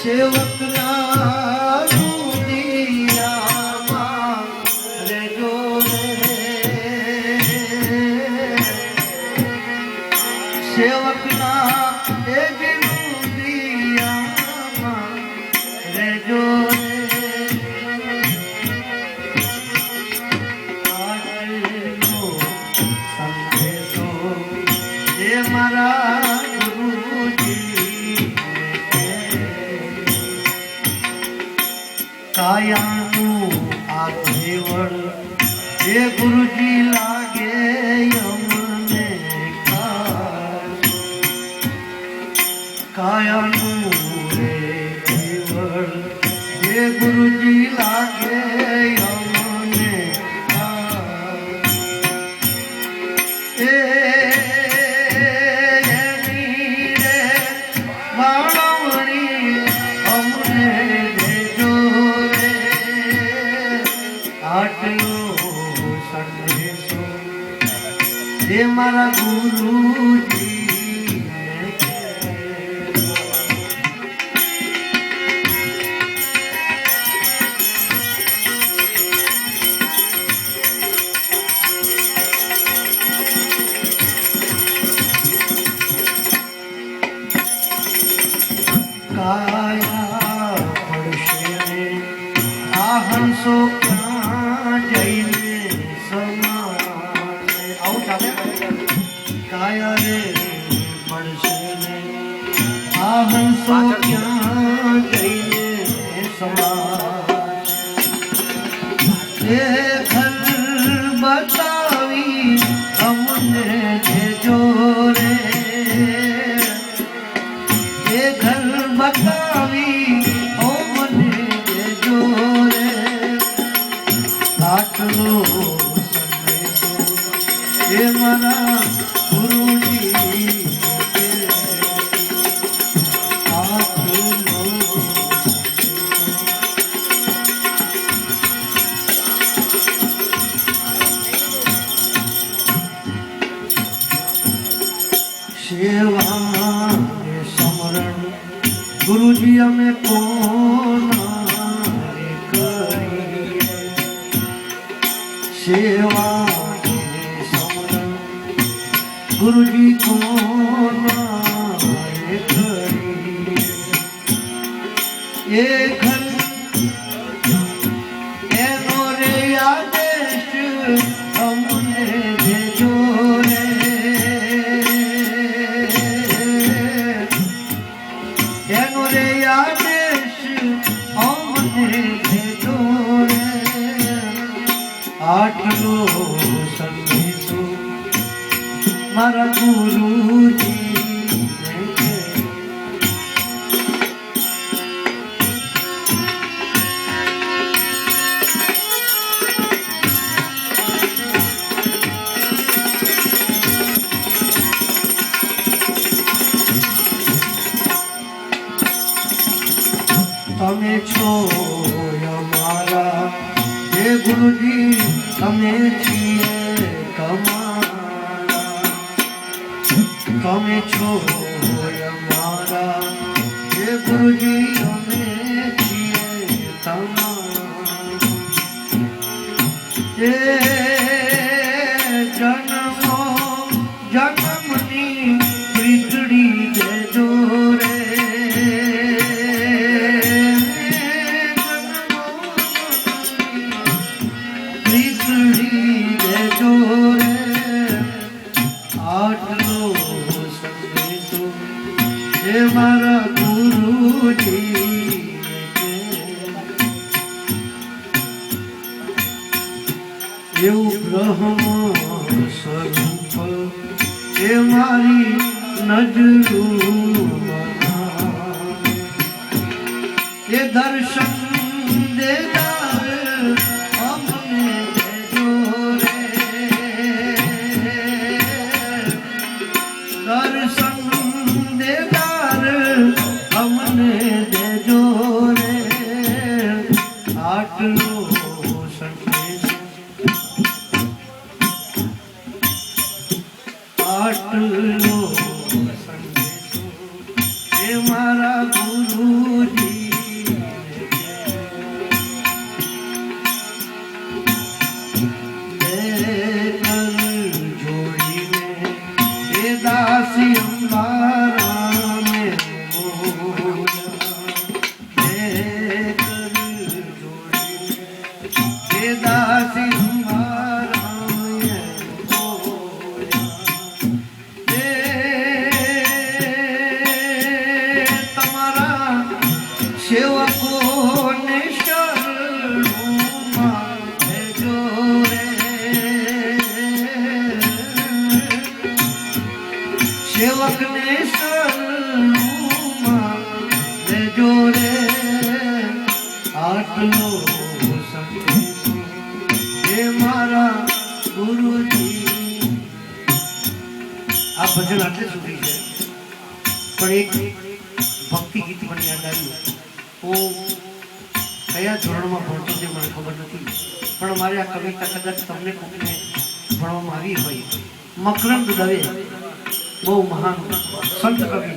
સેવકના દુનિયામાં રેજો રે સેવકના એ દુનિયામાં રેજો રે આજનો સંદેશો એ મારા કાયાનું આ કેવળ એ ગુરુજી લાગે અમને કાયાનું રે કેવળ એ ગુરુજી લાગે અમને એ મારા ગુરુજી કાયા પડશે આ હંસો ક્યાં જઈને કાયા રે પડશે ને આ હંસો ક્યાં જઈને એ ઘર બતાવી અમને દેજો રે એ ઘર બતાવી અમને દેજો રે આટલો એ મારા ગુરુજી સેવા સમરણ ગુરુજી અમે કોના કરીએ સેવા ગુરુજી કોના કરી એ ઘર એનો રે આદેશ અમને દેજો રે એનો રે આદેશ અમને દેજો રે આટલો સંદેશો મારા ગુરુજી તમે છો અમારા હે ગુરુજી તમે છીએ તમારા તમે છો અમારા હે ગુરુજી અમે છીએ તમારા એ જન્મો જન્મની વીજળી દેજો રે મારા ગુરુજી એવું બ્રહ્મ સ્વરૂપ એ મારી નજરું એ દર્શન દેનાર અમને દેજો રે દર્શન દેનાર અમને દેજો રે આટલો સંદેશ આટલો સંદેશો એ મારા ગુરુજી સેવકોને શરણોમાં લેજો રે, સેવકને શરણોમાં લેજો રે, આટલો સંદેશ હે મારા ગુરુજી. આ ભજન આટલે સુધી છે, પણ એક ભક્તિ ગીત મને યાદ આવ્યું. હું કયા ધોરણમાં ભણતો તે મને ખબર નથી, પણ મારે આ કવિતા કદાચ તમને કોઈને ભણવામાં આવી હોય. મકરંદ દવે બહુ મહાન સંત કવિ,